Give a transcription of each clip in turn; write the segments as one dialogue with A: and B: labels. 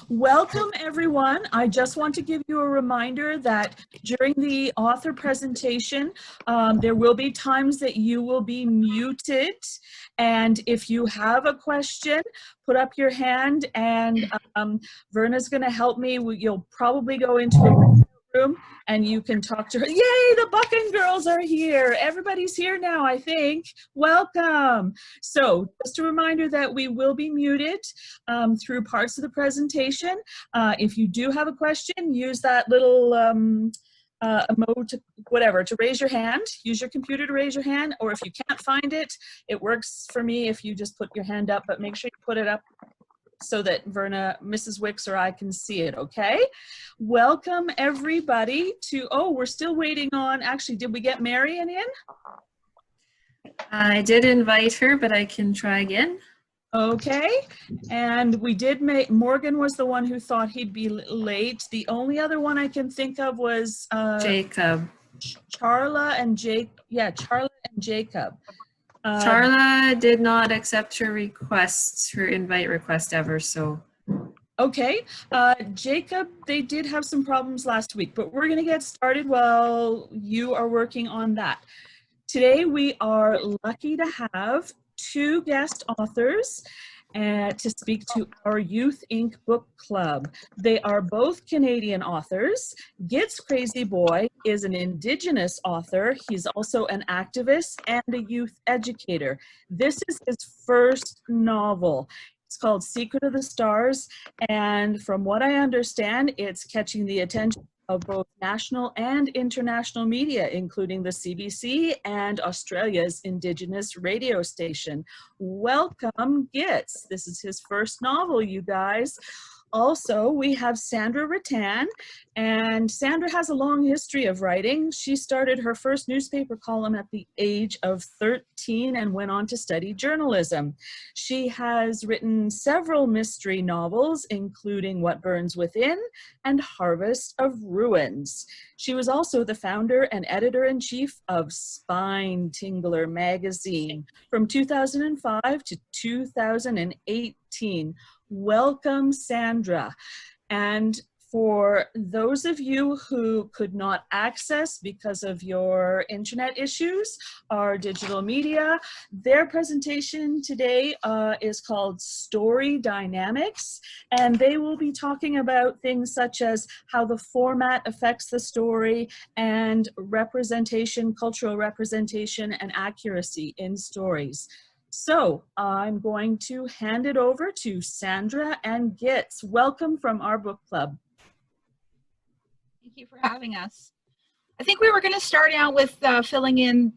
A: Welcome, everyone. I just want to give you a reminder that during the author presentation, there will be times that you will be muted. And if you have a question, put up your hand and Verna's going to help me. You'll probably go into a room and you can talk to her. Yay, the Bucking girls are here. Everybody's here now, I think. Welcome. So just a reminder that we will be muted through parts of the presentation. If you do have a question, use that little emoji, whatever, to raise your hand. Use your computer to raise your hand, or if you can't find it, it works for me if you just put your hand up, but make sure you put it up so that Verna, Mrs. Wicks, or I can see it, okay? Welcome, everybody, to, oh, we're still waiting on, actually, did we get Marion in?
B: I did invite her, but I can try again.
A: Okay, and we did make, Morgan was the one who thought he'd be late. The only other one I can think of was
B: Jacob.
A: Charla and Charla and Jacob.
B: Charla did not accept her request, her invite request ever, so.
A: Okay, Jacob, they did have some problems last week, but we're gonna get started while you are working on that. Today we are lucky to have two guest authors to speak to our YouthInk book club. They are both Canadian authors. Gitz Crazyboy is an Indigenous author. He's also an activist and a youth educator. This is his first novel. It's called Secret of the Stars, and from what I understand, it's catching the attention of both national and international media, including the CBC and Australia's Indigenous radio station. Welcome, Gitz. This is his first novel, you guys. Also, we have Sandra Ruttan, and Sandra has a long history of writing. She started her first newspaper column at the age of 13 and went on to study journalism. She has written several mystery novels, including What Burns Within and Harvest of Ruins. She was also the founder and editor-in-chief of Spine Tingler magazine from 2005 to 2018. Welcome, Sandra. And for those of you who could not access because of your internet issues, our digital media, their presentation today is called Story Dynamics, and they will be talking about things such as how the format affects the story and representation, cultural representation, and accuracy in stories. So I'm going to hand it over to Sandra and Gitz. Welcome from our book club.
C: Thank you for having us. I think we were going to start out with filling in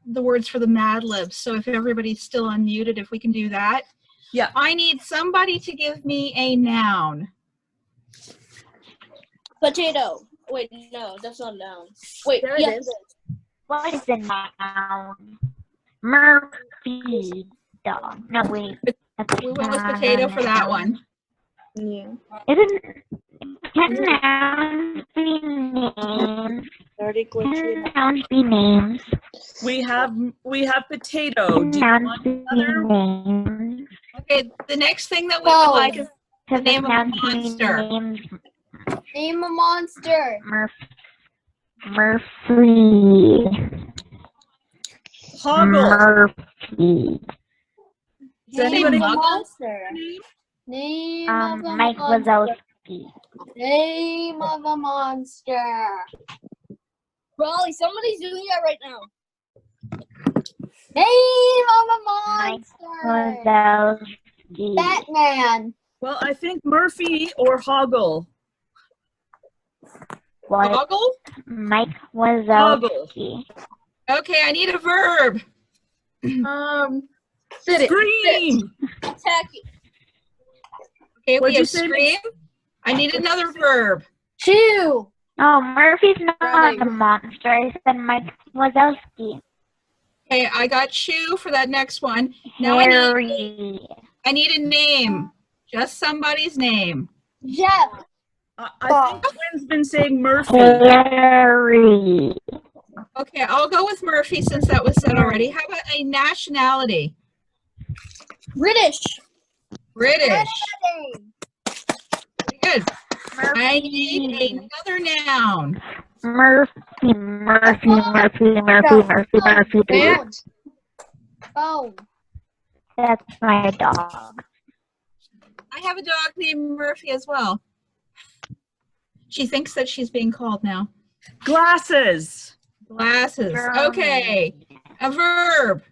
C: the words for the Mad Libs. So if everybody's still unmuted, if we can do that.
A: Yeah.
C: I need somebody to give me a noun.
D: Potato. Wait, no, that's not a noun. Wait,
E: there it is. What is a noun? Murphy dog. No, wait.
C: We went with potato for that one.
D: Yeah.
E: Can nouns be names?
D: Can
E: nouns be names?
A: We have potato.
E: Can
A: Do you
E: nouns
A: want
E: be
A: another?
E: names?
C: Okay, the next thing that we would like is the
E: Can
C: name of a
E: nouns be
C: monster.
E: names?
D: Name a monster.
E: Murphy.
A: Hoggle.
E: Murphy.
A: Does anybody
C: Muggle?
D: Monster. Name of a
E: Mike
D: monster.
E: Wazowski.
D: Name of a monster. Raleigh, somebody's doing that right now. Name of a monster.
E: Wazowski.
D: Batman.
A: Well, I think Murphy or Hoggle.
E: What?
C: Goggle?
E: Mike Wazowski.
C: Okay, I need a verb.
D: Sit it.
A: Scream.
D: Attack it.
C: Okay,
A: What'd
C: we
A: you
C: have
A: say?
C: scream. I need another verb.
D: Chew.
E: Oh, Murphy's not
C: Right.
E: a monster. I said Mike Wazowski.
C: Okay, I got chew for that next one. Now
E: Harry.
C: I need a name. Just somebody's name.
D: Jeff.
A: I think Twin's been saying Murphy.
E: Harry.
C: Okay, I'll go with Murphy since that was said already. How about a nationality?
D: British.
C: British.
D: Name.
C: good. I need another noun.
E: Murphy, Murphy, Murphy, Murphy, Murphy, Murphy.
C: And
D: Phone.
E: That's my dog.
C: I have a dog named Murphy as well. She thinks that she's being called now.
A: Glasses.
C: Glasses. Okay. A verb.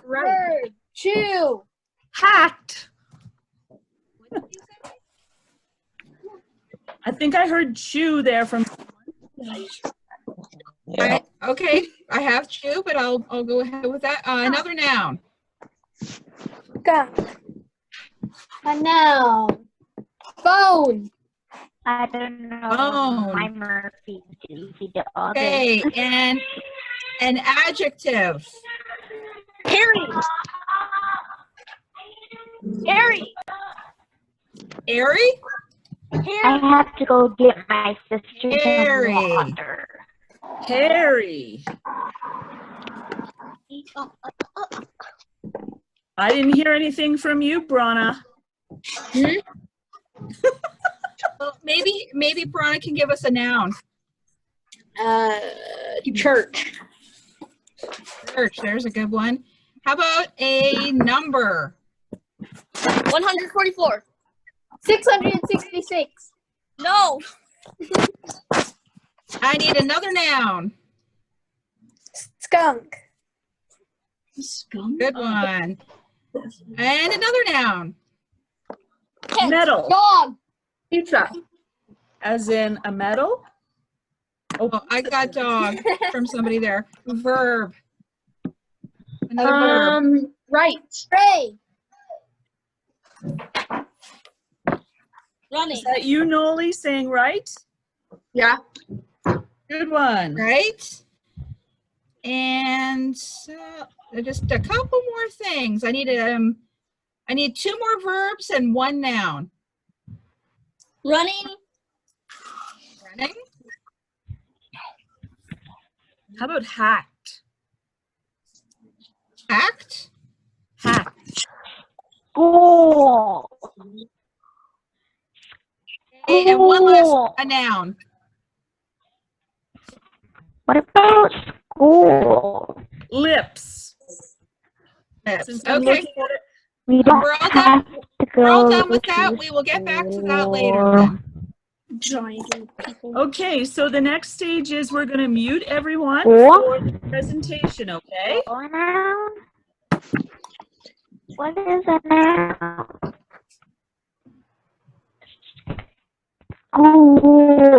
D: Bird. Chew.
A: Hat.
C: What did you say?
A: I think I heard chew there from.
C: Okay, I have chew, but I'll go ahead with that. Another noun.
D: Skunk. A noun. Phone.
E: I don't know.
C: Phone.
E: My Murphy. He dog.
C: Okay, and an adjective.
D: Harry. Harry.
C: Airy?
E: I have to go get my sister
C: Harry.
E: some water.
A: Harry. I didn't hear anything from you, Brana.
C: Well, maybe Brana can give us a noun.
D: Church.
C: Church, there's a good one. How about a number?
D: 144. 666. No.
C: I need another noun.
D: Skunk.
C: Good one. And another noun.
A: Metal.
D: Dog. Pizza.
A: As in a medal?
C: Oh, I got dog from somebody there. Verb. Another verb.
D: Right. Ray. Running.
A: Is that you, Noli, saying right?
D: Yeah.
A: Good one.
C: Right? And just a couple more things. I need 2 more verbs and 1 noun.
D: Running.
C: Running.
A: How about hacked?
C: Act.
A: Hacked.
E: School.
C: Okay, and one last, a noun.
E: What about school?
A: Lips. Since I'm
C: Okay,
A: looking at it,
E: We don't
C: We're all
E: have to go.
C: we're all done with
E: to
C: that. We will get back to that later
E: school.
C: then.
D: Giant people.
A: okay, so the next stage is we're going to mute everyone
E: What?
A: for the presentation, okay?
E: A noun? What is a noun? School.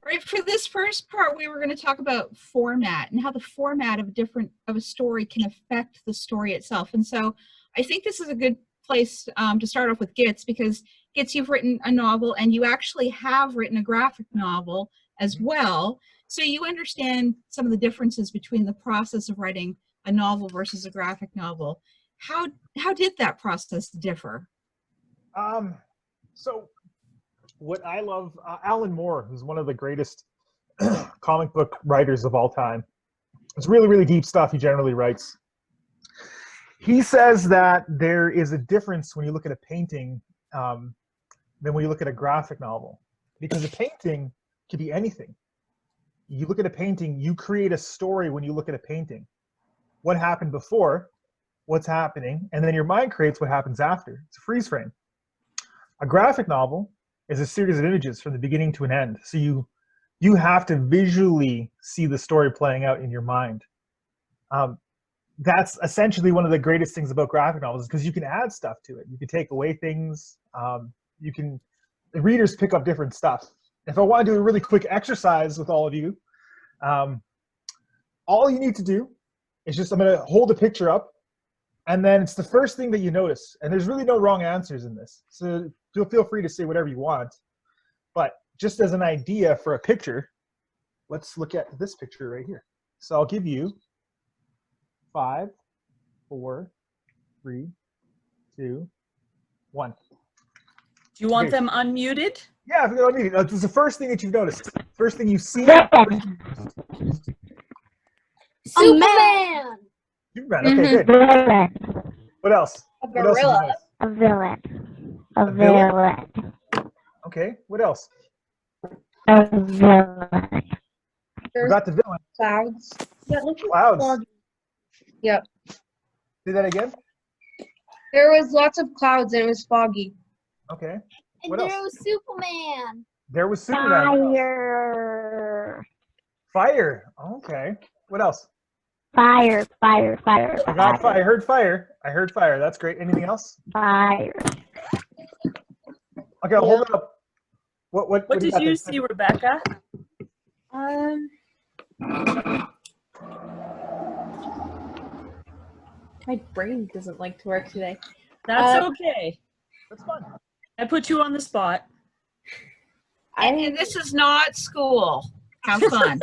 C: Right, for this first part, we were going to talk about format and how the format of a story can affect the story itself. And so I think this is a good place to start off with Gitz, because Gitz, you've written a novel and you actually have written a graphic novel as well. So you understand some of the differences between the process of writing a novel versus a graphic novel. How did that process differ?
F: So what I love, Alan Moore, who's one of the greatest comic book writers of all time. It's really, really deep stuff he generally writes. He says that there is a difference when you look at a painting than when you look at a graphic novel. Because a painting could be anything. You look at a painting, you create a story when you look at a painting. What happened before, what's happening, and then your mind creates what happens after. It's a freeze frame. A graphic novel is a series of images from the beginning to an end. So you have to visually see the story playing out in your mind. That's essentially one of the greatest things about graphic novels, because you can add stuff to it. You can take away things. The readers pick up different stuff. If I want to do a really quick exercise with all of you, all you need to do is just, I'm going to hold a picture up, and then it's the first thing that you notice. And there's really no wrong answers in this. So feel free to say whatever you want. But just as an idea for a picture, let's look at this picture right here. So I'll give you 5, 4, 3, 2, 1.
A: Do you want
F: Okay.
A: them unmuted?
F: Yeah, I mean, this is the first thing that you've noticed. First thing you've seen.
D: Superman.
F: Superman. Okay, good.
E: Villain.
F: What else?
D: A
F: What else did you
D: gorilla.
F: miss?
E: A villain. A
F: A villain?
E: villain.
F: Okay, what else?
E: A villain.
F: We got the villain.
G: Clouds. Yeah, look at
F: Clouds.
G: foggy. Yep.
F: Say that again?
G: There was lots of clouds and it was foggy.
F: Okay.
D: And
F: What
D: there
F: else?
D: was Superman.
F: There was Superman.
E: Fire.
F: Fire. Okay. What else?
E: Fire. Fire. Fire.
F: I got fire. I heard fire. I heard fire. That's great. Anything else?
E: Fire.
F: Okay, I'll hold it up. What
A: What
F: do
A: did
F: got
A: you
F: there?
A: see, Rebecca?
B: My brain doesn't like to work today.
A: That's okay.
F: That's fun.
A: I put you on the spot.
C: And this is not school. Have fun.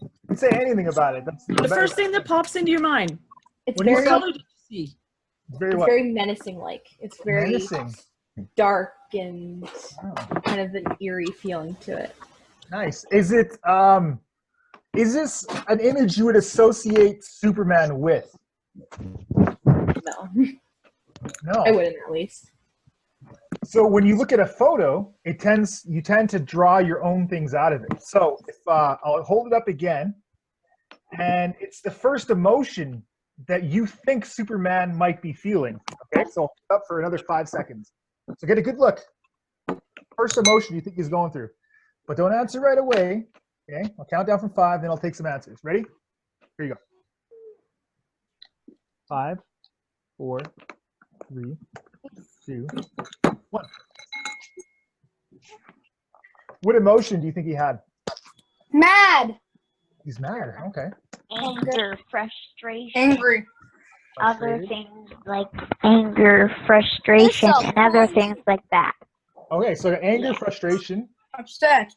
F: You can say anything about it. That's
A: The first thing that pops into your mind.
B: It's
F: What do you
B: very,
F: say?
A: Color did you see?
F: very
B: it's
F: what?
B: very menacing. Like it's very
F: Menacing.
B: dark and
F: Oh,
B: kind of an eerie feeling to it.
F: nice. Is this an image you would associate Superman with?
B: No,
F: No.
B: I wouldn't at least.
F: So when you look at a photo, you tend to draw your own things out of it. So if I'll hold it up again, and it's the first emotion that you think Superman might be feeling. Okay, so I'll hold it up for another 5 seconds. So get a good look. First emotion you think he's going through, but don't answer right away. Okay, I'll count down from 5, then I'll take some answers. Ready? Here you go. 5, 4, 3, 2, 1. What emotion do you think he had?
D: Mad.
F: He's mad. Okay.
E: Anger, frustration.
G: Angry.
E: Other
F: Frustrated.
E: things like anger, frustration, and other things like that.
F: Okay, so anger, frustration,
G: Upset.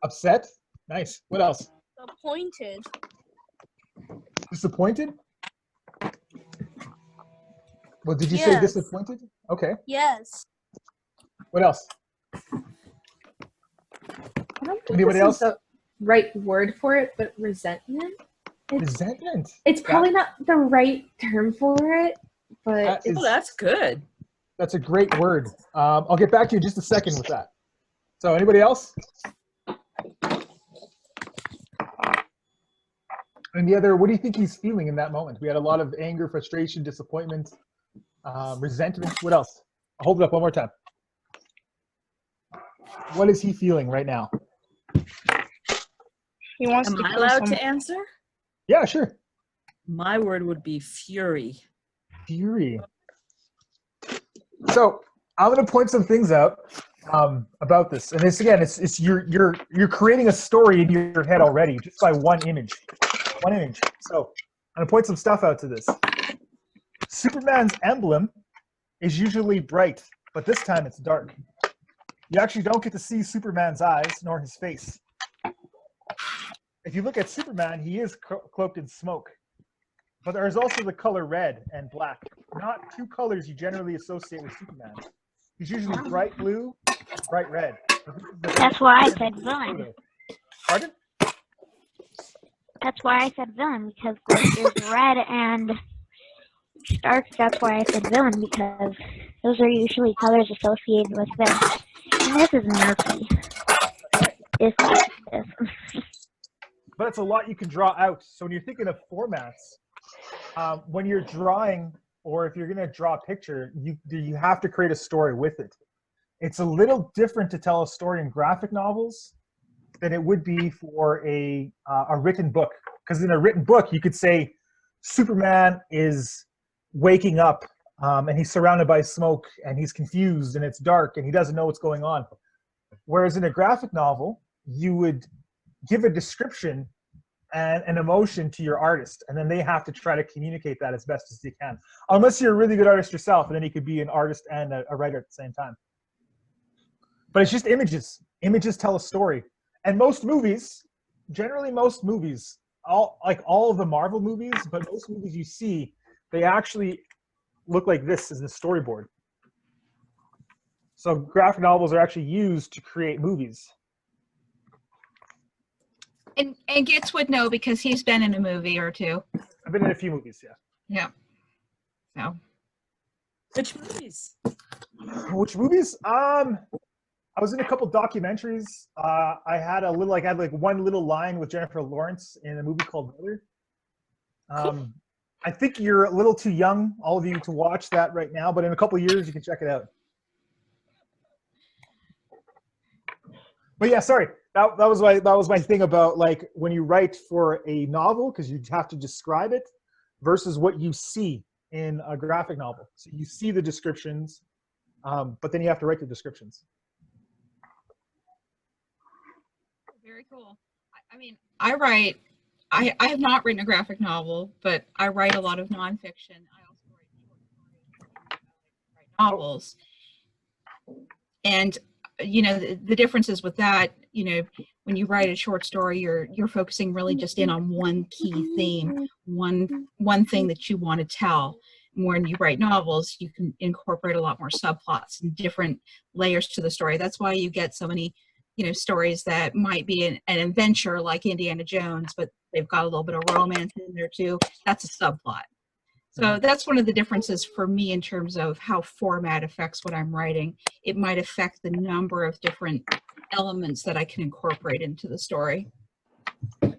F: upset. Nice. What else?
D: Disappointed.
F: Disappointed? Well, did you say
D: Yes.
F: disappointed? Okay.
D: Yes.
F: What else?
B: I don't think
F: Anybody
B: this
F: else?
B: is the right word for it, but resentment.
F: Resentment.
B: It's probably not the right term for it, but
F: That is-
A: Oh, that's good.
F: That's a great word. I'll get back to you in just a second with that. So anybody else? And the other, what do you think he's feeling in that moment? We had a lot of anger, frustration, disappointment, resentment. What else? I'll hold it up one more time. What is he feeling right now?
G: He wants
A: Am
G: to
A: I
G: kill
A: allowed
G: some-
A: to answer?
F: Yeah, sure.
A: My word would be fury.
F: Fury. So I'm going to point some things out about this, and this again, it's you're creating a story in your head already just by one image. One image. So I'm going to point some stuff out to this. Superman's emblem is usually bright, but this time it's dark. You actually don't get to see Superman's eyes nor his face. If you look at Superman, he is cloaked in smoke. But there's also the color red and black. Not two colors you generally associate with Superman. He's usually bright blue, bright red.
E: That's why I said villain.
F: Pardon?
E: That's why I said villain, because there's red and dark. That's why I said villain, because those are usually colors associated with this. And this is murky. This.
F: But it's a lot you can draw out. So when you're thinking of formats, when you're drawing, or if you're going to draw a picture, you have to create a story with it. It's a little different to tell a story in graphic novels than it would be for a written book. Because in a written book, you could say Superman is waking up and he's surrounded by smoke and he's confused and it's dark and he doesn't know what's going on. Whereas in a graphic novel, you would give a description and an emotion to your artist, and then they have to try to communicate that as best as they can. Unless you're a really good artist yourself, and then you could be an artist and a writer at the same time. But it's just images. Images tell a story. And most movies, generally most movies, all of the Marvel movies, but most movies you see, they actually look like this as the storyboard. So graphic novels are actually used to create movies.
C: And Gitz would know because he's been in a movie or two.
F: I've been in a few movies, yeah.
C: Yeah. So.
A: Which movies?
F: Which movies? I was in a couple documentaries. I had like one little line with Jennifer Lawrence in a movie called Mother. I think you're a little too young, all of you, to watch that right now, but in a couple years you can check it out. But yeah, sorry. That was my thing about like when you write for a novel, because you have to describe it versus what you see in a graphic novel. So you see the descriptions, but then you have to write the descriptions.
C: Very cool. I mean, I have not written a graphic novel, but I write a lot of nonfiction. I also write short stories, write novels. And, you know, the differences with that, you know, when you write a short story, you're focusing really just in on one key theme, one thing that you want to tell. When you write novels, you can incorporate a lot more subplots and different layers to the story. That's why you get so many, you know, stories that might be an adventure like Indiana Jones, but they've got a little bit of romance in there too. That's a subplot. So that's one of the differences for me in terms of how format affects what I'm writing. It might affect the number of different elements that I can incorporate into the story.
A: I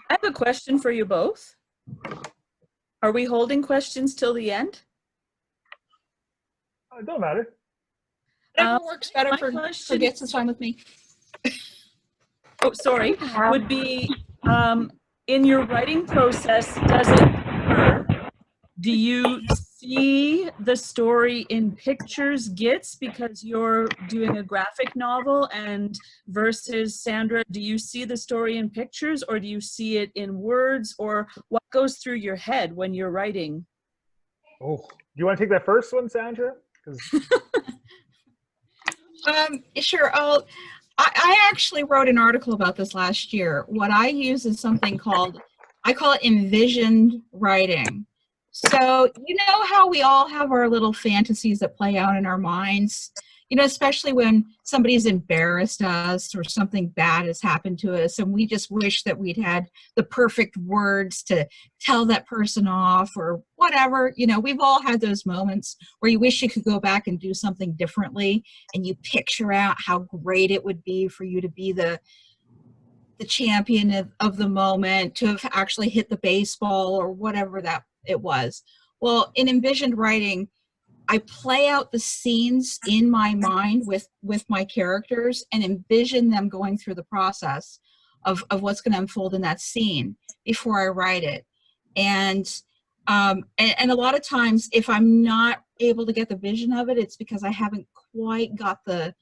A: have a question for you both. Are we holding questions till the end?
F: It don't matter.
C: Whatever works better
A: my
C: for
A: question-
C: Gitz is fine with me.
A: Oh, sorry. Would be in your writing process, do you see the story in pictures, Gitz, because you're doing a graphic novel, and versus Sandra, do you see the story in pictures, or do you see it in words, or what goes through your head when you're writing?
F: Oh, do you want to take that first one, Sandra? 'Cause
C: Sure. I actually wrote an article about this last year. What I use is something called, I call it envisioned writing. So, you know how we all have our little fantasies that play out in our minds, you know, especially when somebody's embarrassed us or something bad has happened to us and we just wish that we'd had the perfect words to tell that person off or whatever. You know, we've all had those moments where you wish you could go back and do something differently, and you picture out how great it would be for you to be the champion of the moment, to have actually hit the baseball or whatever that it was. Well, in envisioned writing, I play out the scenes in my mind with my characters and envision them going through the process of what's going to unfold in that scene before I write it. And a lot of times, if I'm not able to get the vision of it, it's because I haven't quite got the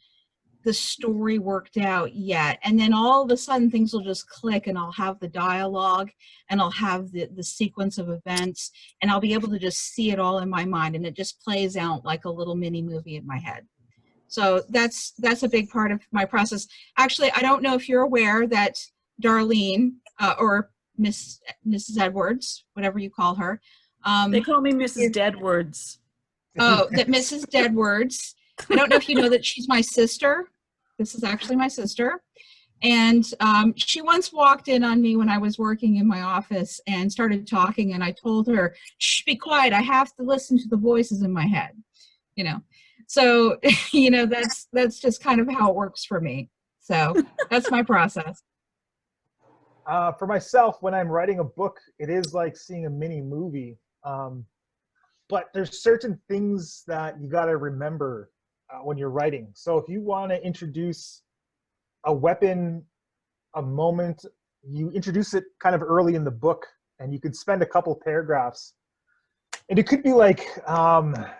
C: story worked out yet. And then all of a sudden things will just click, and I'll have the dialogue, and I'll have the sequence of events, and I'll be able to just see it all in my mind, and it just plays out like a little mini movie in my head. So that's a big part of my process. Actually, I don't know if you're aware that Darlene, or Mrs. Edwards, whatever you call her.
A: They call me Mrs. Deadwards.
C: Oh, that Mrs. Deadwards. I don't know if you know that she's my sister. This is actually my sister. And she once walked in on me when I was working in my office and started talking, and I told her, shh, be quiet. I have to listen to the voices in my head, you know. So, you know, that's just kind of how it works for me. So that's my process.
F: For myself, when I'm writing a book, it is like seeing a mini movie. But there's certain things that you got to remember when you're writing. So if you want to introduce a weapon, a moment, you introduce it kind of early in the book, and you could spend a couple paragraphs. And it could be like,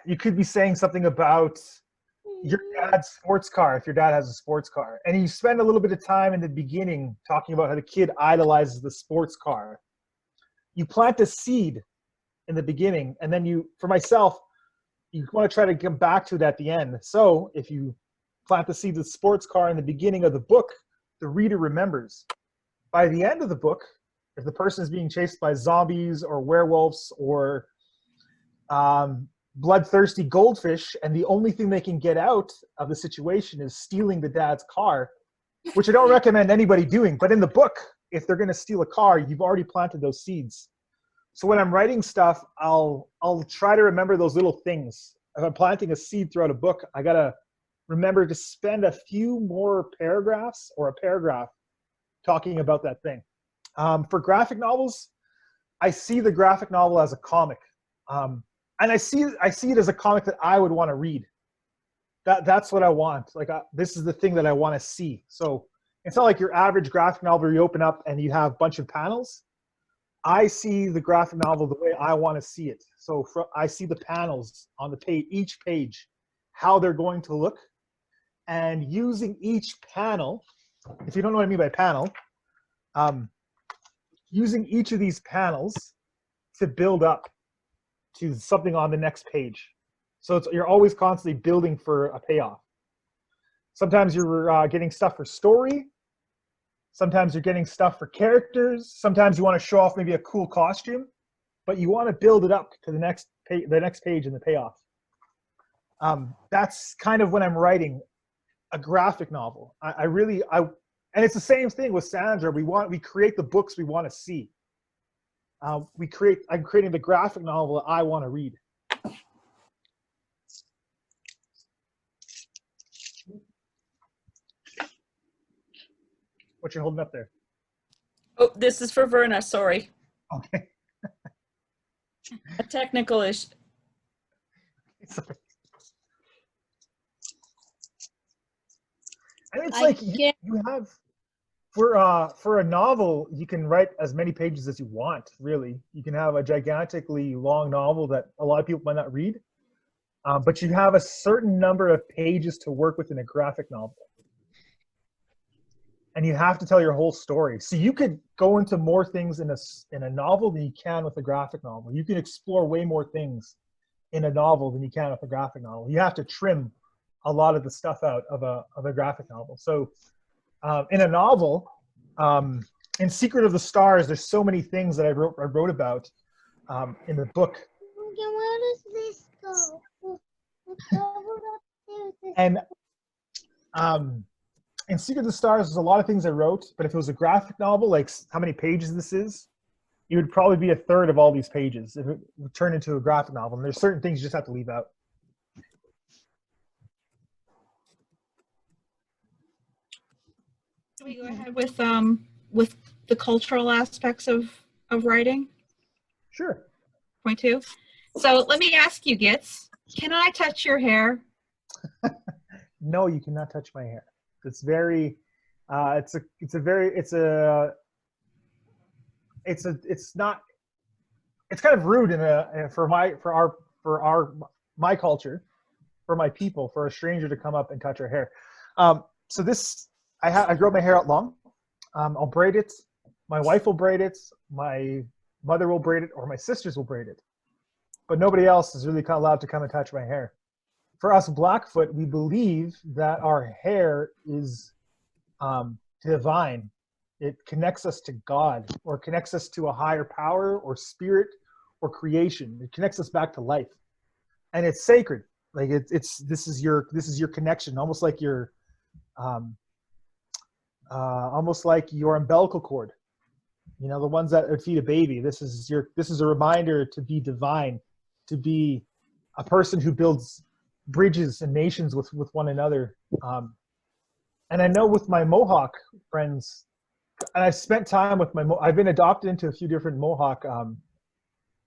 F: you could be saying something about your dad's sports car, if your dad has a sports car. And you spend a little bit of time in the beginning talking about how the kid idolizes the sports car. You plant a seed in the beginning, and then you, for myself, you want to try to come back to it at the end. So if you plant the seed of the sports car in the beginning of the book, the reader remembers. By the end of the book, if the person is being chased by zombies or werewolves or bloodthirsty goldfish, and the only thing they can get out of the situation is stealing the dad's car, which I don't recommend anybody doing. But in the book, if they're going to steal a car, you've already planted those seeds. So when I'm writing stuff, I'll try to remember those little things. If I'm planting a seed throughout a book, I got to remember to spend a few more paragraphs or a paragraph talking about that thing. For graphic novels, I see the graphic novel as a comic. And I see it as a comic that I would want to read. That's what I want. Like, this is the thing that I want to see. So it's not like your average graphic novel where you open up and you have a bunch of panels. I see the graphic novel the way I want to see it. So I see the panels on the page, each page, how they're going to look, and using each panel, if you don't know what I mean by panel, using each of these panels to build up to something on the next page. So you're always constantly building for a payoff. Sometimes you're getting stuff for story. Sometimes you're getting stuff for characters. Sometimes you want to show off maybe a cool costume, but you want to build it up to the next page and the payoff. That's kind of when I'm writing a graphic novel. And it's the same thing with Sandra. We create the books we want to see. I'm creating the graphic novel that I want to read. What you're holding up there?
A: Oh, this is for Verna, sorry.
F: Okay.
A: A technical issue.
F: Sorry. And it's like you have, for a novel, you can write as many pages as you want, really. You can have a gigantically long novel that a lot of people might not read, but you have a certain number of pages to work with in a graphic novel. And you have to tell your whole story. So you could go into more things in a novel than you can with a graphic novel. You can explore way more things in a novel than you can with a graphic novel. You have to trim a lot of the stuff out of a graphic novel. So in a novel, in Secret of the Stars, there's so many things that I wrote about in the book.
D: Where does this go?
F: And in Secret of the Stars, there's a lot of things I wrote, but if it was a graphic novel, like how many pages this is, it would probably be a third of all these pages if it would turn into a graphic novel. And there's certain things you just have to leave out.
C: Can we go ahead with the cultural aspects of writing?
F: Sure.
C: Point 2. So let me ask you, Gitz, can I touch your hair?
F: No, you cannot touch my hair. It's very, it's kind of rude for my culture, for my people, for a stranger to come up and touch our hair. So this, I grow my hair out long. I'll braid it. My wife will braid it. My mother will braid it, or my sisters will braid it. But nobody else is really allowed to come and touch my hair. For us Blackfoot, we believe that our hair is divine. It connects us to God, or connects us to a higher power, or spirit, or creation. It connects us back to life, and it's sacred. Like this is your connection, almost like your umbilical cord. You know, the ones that would feed a baby. This is a reminder to be divine, to be a person who builds bridges and nations with one another. And I know with my Mohawk friends, and I've spent time with I've been adopted into a few different Mohawk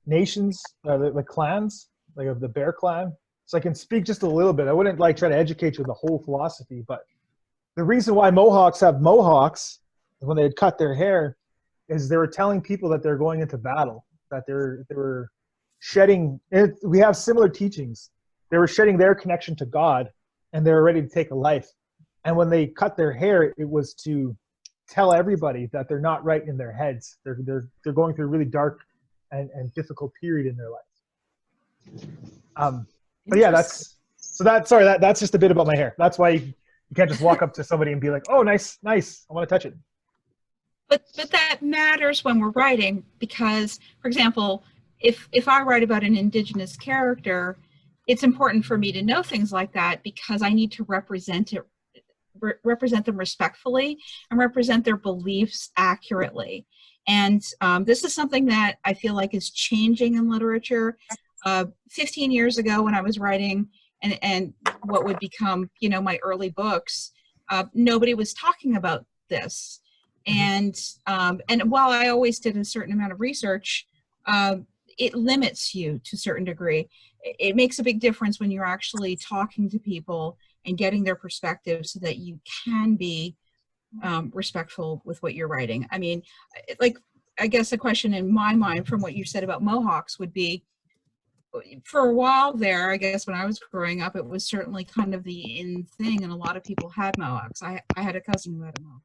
F: nations, the clans, like of the Bear Clan. So I can speak just a little bit. I wouldn't try to educate you with the whole philosophy, but the reason why Mohawks have Mohawks when they had cut their hair is they were telling people that they're going into battle, that they were shedding. We have similar teachings. They were shedding their connection to God, and they were ready to take a life. And when they cut their hair, it was to tell everybody that they're not right in their heads. They're going through a really dark and difficult period in their life. But yeah, that's just a bit about my hair. That's why you can't just walk up to somebody and be like, "Oh, nice, I want to touch it."
C: But that matters when we're writing, because, for example, if I write about an Indigenous character, it's important for me to know things like that, because I need to represent it represent them respectfully and represent their beliefs accurately. And this is something that I feel like is changing in literature. 15 years ago when I was writing and what would become, you know, my early books, nobody was talking about this. And while I always did a certain amount of research, it limits you to a certain degree. It makes a big difference when you're actually talking to people and getting their perspective so that you can be respectful with what you're writing. I mean, like, I guess the question in my mind from what you said about Mohawks would be, for a while there, I guess when I was growing up, it was certainly kind of the in thing, and a lot of people had Mohawks. I had a cousin who had a Mohawk.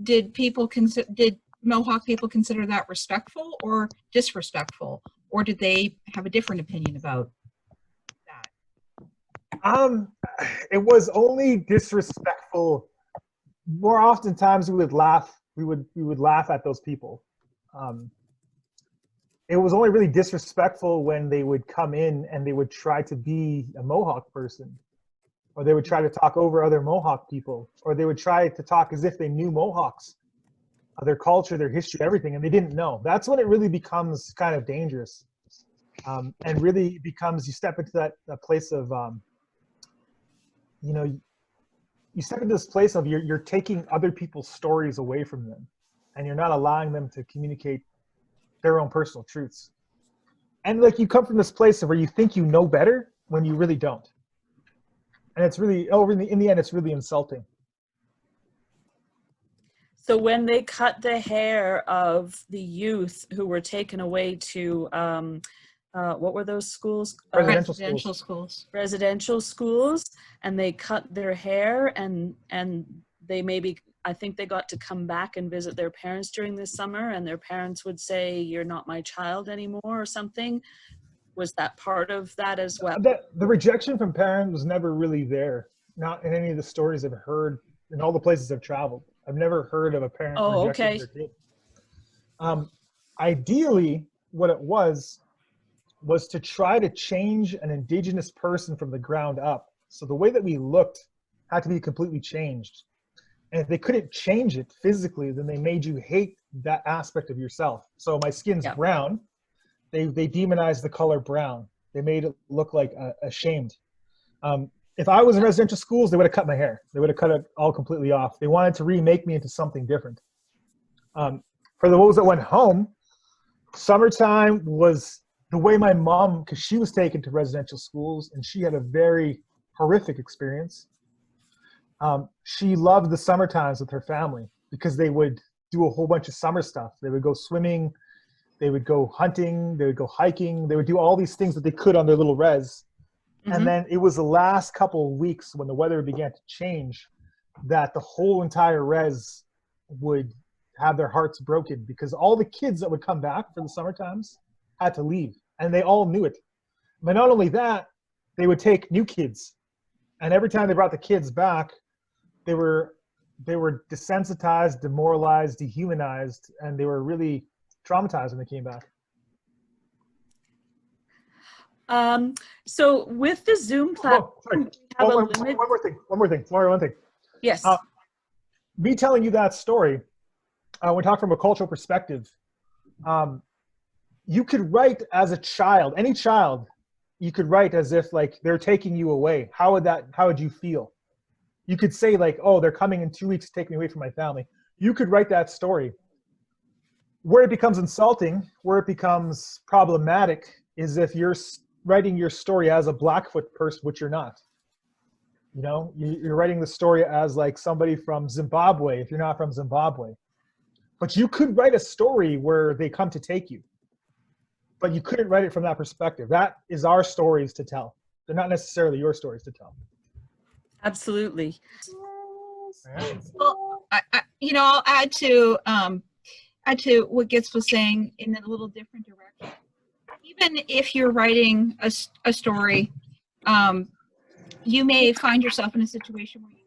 C: Did Mohawk people consider that respectful or disrespectful, or did they have a different opinion about that?
F: It was only disrespectful. More oftentimes we would laugh. We would laugh at those people. It was only really disrespectful when they would come in and they would try to be a Mohawk person, or they would try to talk over other Mohawk people, or they would try to talk as if they knew Mohawks, their culture, their history, everything, and they didn't know. That's when it really becomes kind of dangerous, and really becomes, you step into that place of, you know, you step into this place of you're taking other people's stories away from them, and you're not allowing them to communicate their own personal truths. And like, you come from this place of where you think you know better when you really don't. And it's really, in the end, it's really insulting.
A: So when they cut the hair of the youth who were taken away to, what were those schools?
C: Residential schools.
A: Residential schools, and they cut their hair, and they maybe, I think they got to come back and visit their parents during the summer, and their parents would say, "You're not my child anymore," or something. Was that part of that as well?
F: The rejection from parents was never really there. Not in any of the stories I've heard, in all the places I've traveled. I've never heard of a parent rejecting their kid. Ideally, what it was to try to change an indigenous person from the ground up. So the way that we looked had to be completely changed. And if they couldn't change it physically, then they made you hate that aspect of yourself. So my skin's brown. They demonized the color brown. They made it look like ashamed. If I was in residential schools, they would have cut my hair. They would have cut it all completely off. They wanted to remake me into something different. For those that went home, summertime was the way my mom, because she was taken to residential schools and she had a very horrific experience. She loved the summer times with her family because they would do a whole bunch of summer stuff. They would go swimming, they would go hunting, they would go hiking, they would do all these things that they could on their little res. And then it was the last couple of weeks when the weather began to change that the whole entire res would have their hearts broken, because all the kids that would come back for the summer times had to leave, and they all knew it. But not only that, they would take new kids, and every time they brought the kids back, they were desensitized, demoralized, dehumanized, and they were really traumatized when they came back.
A: So with the Zoom platform,
F: one more thing.
A: Yes.
F: Me telling you that story, we talk from a cultural perspective. You could write as a child, any child, you could write as if like they're taking you away. How would you feel? You could say like, oh, they're coming in 2 weeks to take me away from my family. You could write that story. Where it becomes insulting, where it becomes problematic, is if you're writing your story as a Blackfoot person, which you're not. You know, you're writing the story as like somebody from Zimbabwe if you're not from Zimbabwe. But you could write a story where they come to take you. But you couldn't write it from that perspective. That is our stories to tell. They're not necessarily your stories to tell.
A: Absolutely.
C: Well, I'll add to what Gitz was saying in a little different direction. Even if you're writing a story, you may find yourself in a situation where you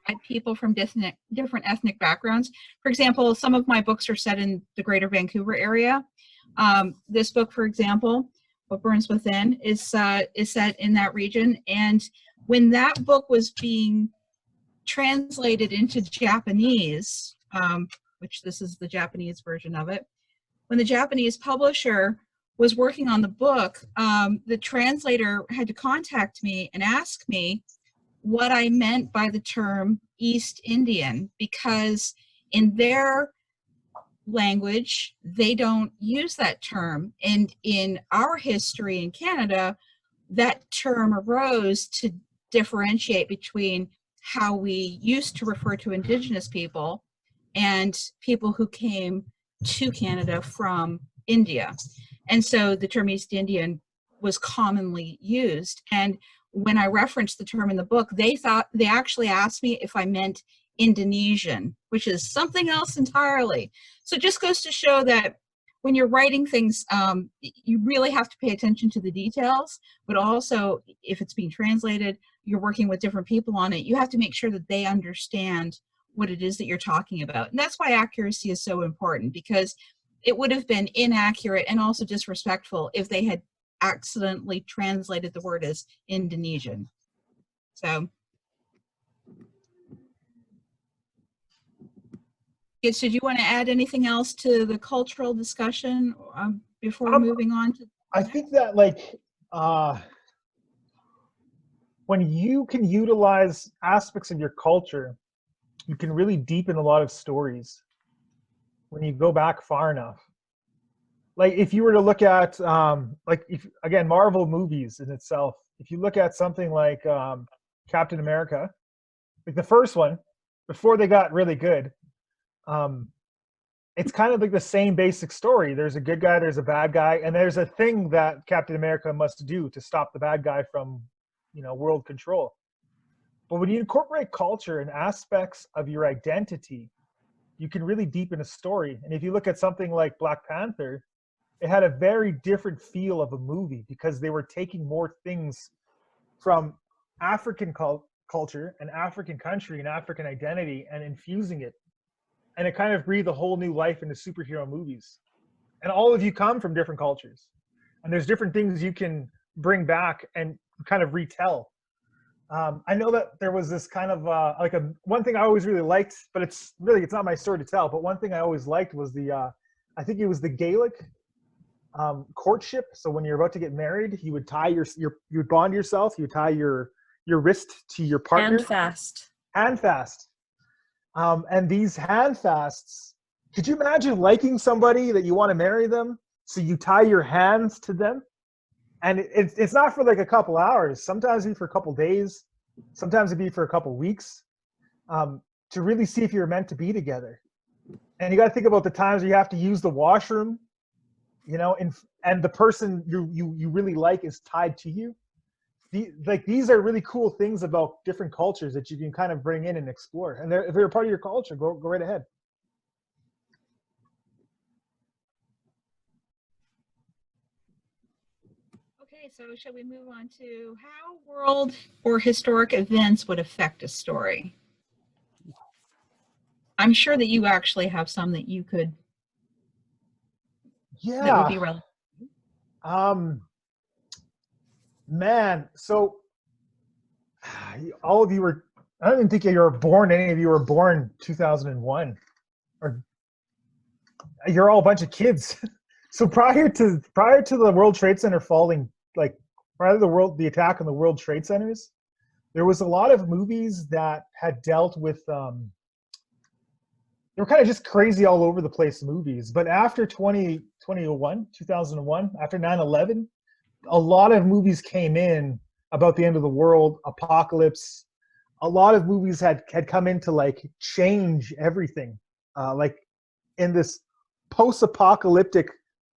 C: write people from different ethnic backgrounds. For example, some of my books are set in the Greater Vancouver area. This book, for example, What Burns Within, is set in that region. And when that book was being translated into Japanese, which this is the Japanese version of it, when the Japanese publisher was working on the book, the translator had to contact me and ask me what I meant by the term East Indian, because in their language, they don't use that term. And in our history in Canada, that term arose to differentiate between how we used to refer to Indigenous people and people who came to Canada from India. And so the term East Indian was commonly used. And when I referenced the term in the book, they actually asked me if I meant Indonesian, which is something else entirely. So it just goes to show that when you're writing things, you really have to pay attention to the details, but also if it's being translated, you're working with different people on it, you have to make sure that they understand what it is that you're talking about. And that's why accuracy is so important, because it would have been inaccurate and also disrespectful if they had accidentally translated the word as Indonesian. So, Gitz, did you want to add anything else to the cultural discussion before moving on to?
F: I think that, like, when you can utilize aspects of your culture, you can really deepen a lot of stories when you go back far enough. Like, if you were to look at, like, again, Marvel movies in itself, if you look at something like Captain America, like the first one, before they got really good, it's kind of like the same basic story. There's a good guy, there's a bad guy, and there's a thing that Captain America must do to stop the bad guy from, world control. But when you incorporate culture and aspects of your identity, you can really deepen a story. And if you look at something like Black Panther, it had a very different feel of a movie because they were taking more things from African culture and African country and African identity and infusing it. And it kind of breathed a whole new life into superhero movies. And all of you come from different cultures. And there's different things you can bring back and kind of retell. I know that there was this kind of one thing I always really liked, but it's not my story to tell, but one thing I always liked was I think it was the Gaelic courtship. So when you're about to get married, you would tie you would bond yourself, you would tie your wrist to your partner. Hand fast. And these hand fasts, could you imagine liking somebody that you want to marry them? So you tie your hands to them? And it's not for like a couple hours. Sometimes it'd be for a couple days. Sometimes it'd be for a couple weeks, to really see if you're meant to be together. And you got to think about the times you have to use the washroom, and the person you really like is tied to you. These are really cool things about different cultures that you can kind of bring in and explore. And if they're a part of your culture, go right ahead.
C: Okay, so shall we move on to how world or historic events would affect a story? I'm sure that you actually have some that you could.
F: Yeah.
C: That would be relevant.
F: Man, so all of you were, I don't even think any of you were born 2001, or you're all a bunch of kids. So prior to the World Trade Center falling, like prior to the attack on the World Trade Centers, there was a lot of movies that had dealt with, they were kind of just crazy all over the place movies. But after 2001, after 9/11, a lot of movies came in about the end of the world, apocalypse. A lot of movies had come in to like change everything. Like in this post-apocalyptic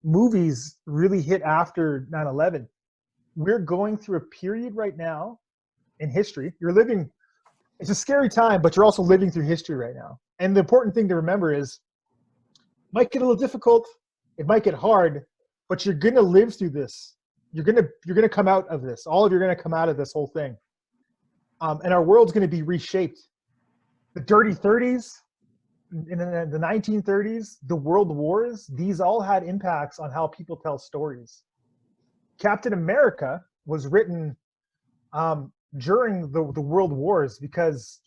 F: movies really hit after 9/11. We're going through a period right now in history. It's a scary time, but you're also living through history right now. And the important thing to remember is, it might get a little difficult, it might get hard, but you're gonna live through this. You're gonna come out of this. All of you are gonna come out of this whole thing, and our world's gonna be reshaped. The dirty 30s, in the 1930s, the world wars. These all had impacts on how people tell stories. Captain America was written during the world wars, because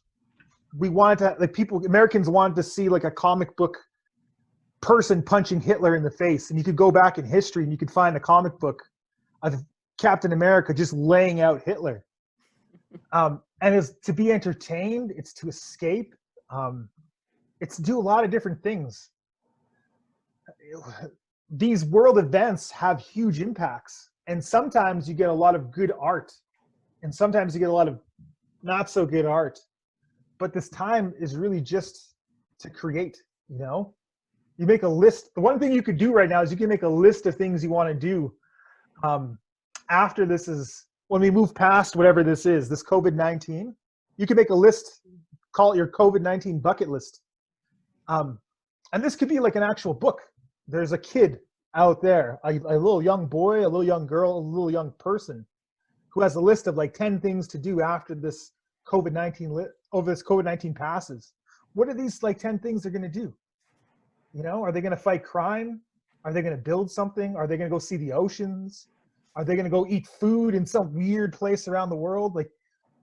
F: we wanted to, like, Americans wanted to see like a comic book person punching Hitler in the face. And you could go back in history and you could find a comic book of Captain America just laying out Hitler. And it's to be entertained, it's to escape, it's to do a lot of different things. These world events have huge impacts, and sometimes you get a lot of good art, and sometimes you get a lot of not so good art. But this time is really just to create, you know? You make a list. The one thing you could do right now is you can make a list of things you want to do after this is, when we move past whatever this is, this COVID-19, you can make a list, call it your COVID-19 bucket list. And this could be like an actual book. There's a kid out there, a little young boy, a little young girl, a little young person who has a list of like 10 things to do after this COVID-19 passes. What are these like 10 things they're going to do? You know, are they going to fight crime? Are they going to build something? Are they going to go see the oceans? Are they going to go eat food in some weird place around the world? Like,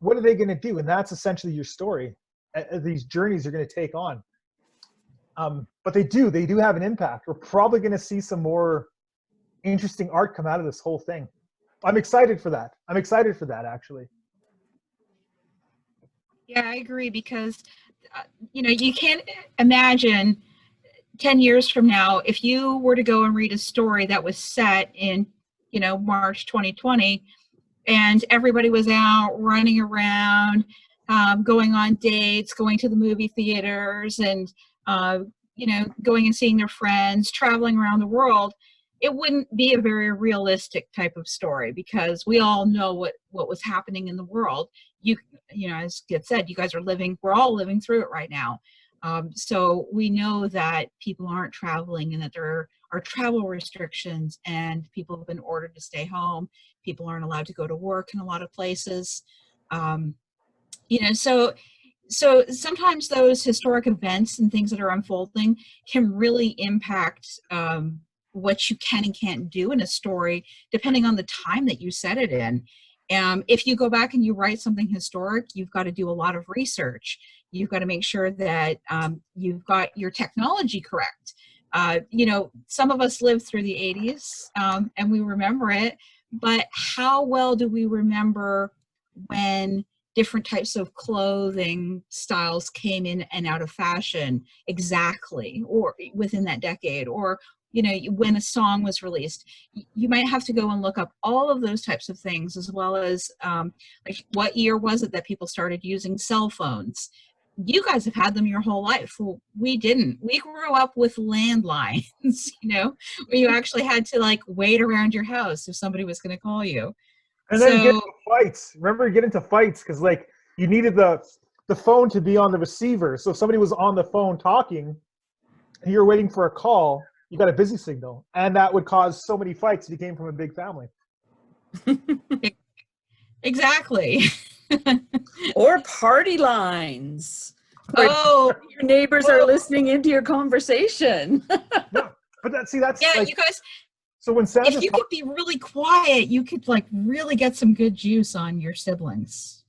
F: what are they going to do? And that's essentially your story. These journeys are going to take on. But they do have an impact. We're probably going to see some more interesting art come out of this whole thing. I'm excited for that. Actually.
C: Yeah, I agree, because, you know, you can't imagine 10 years from now, if you were to go and read a story that was set in, you know, March 2020, and everybody was out running around, going on dates, going to the movie theaters, and, you know, going and seeing their friends, traveling around the world, it wouldn't be a very realistic type of story, because we all know what was happening in the world. You know, as Gitz said, you guys are we're all living through it right now. So we know that people aren't traveling, and that there are travel restrictions, and people have been ordered to stay home. People aren't allowed to go to work in a lot of places. You know, so sometimes those historic events and things that are unfolding can really impact what you can and can't do in a story, depending on the time that you set it in. If you go back and you write something historic, you've got to do a lot of research. You've got to make sure that you've got your technology correct. You know, some of us lived through the 80s and we remember it, but how well do we remember when different types of clothing styles came in and out of fashion exactly, or within that decade, or, you know, when a song was released? You might have to go and look up all of those types of things, as well as like, what year was it that people started using cell phones? You guys have had them your whole life. Well, we didn't. We grew up with landlines, you know, where you actually had to like wait around your house if somebody was going to call you.
F: And then get into fights. Remember, get into fights because like you needed the phone to be on the receiver. So if somebody was on the phone talking and you're waiting for a call, you got a busy signal, and that would cause so many fights if you came from a big family.
C: Exactly.
A: Or party lines.
C: Oh,
A: Your neighbors are listening into your conversation.
F: Yeah, but that's
C: yeah,
F: like,
C: you guys.
F: so when Sandra,
C: If you could be really quiet, you could like really get some good juice on your siblings.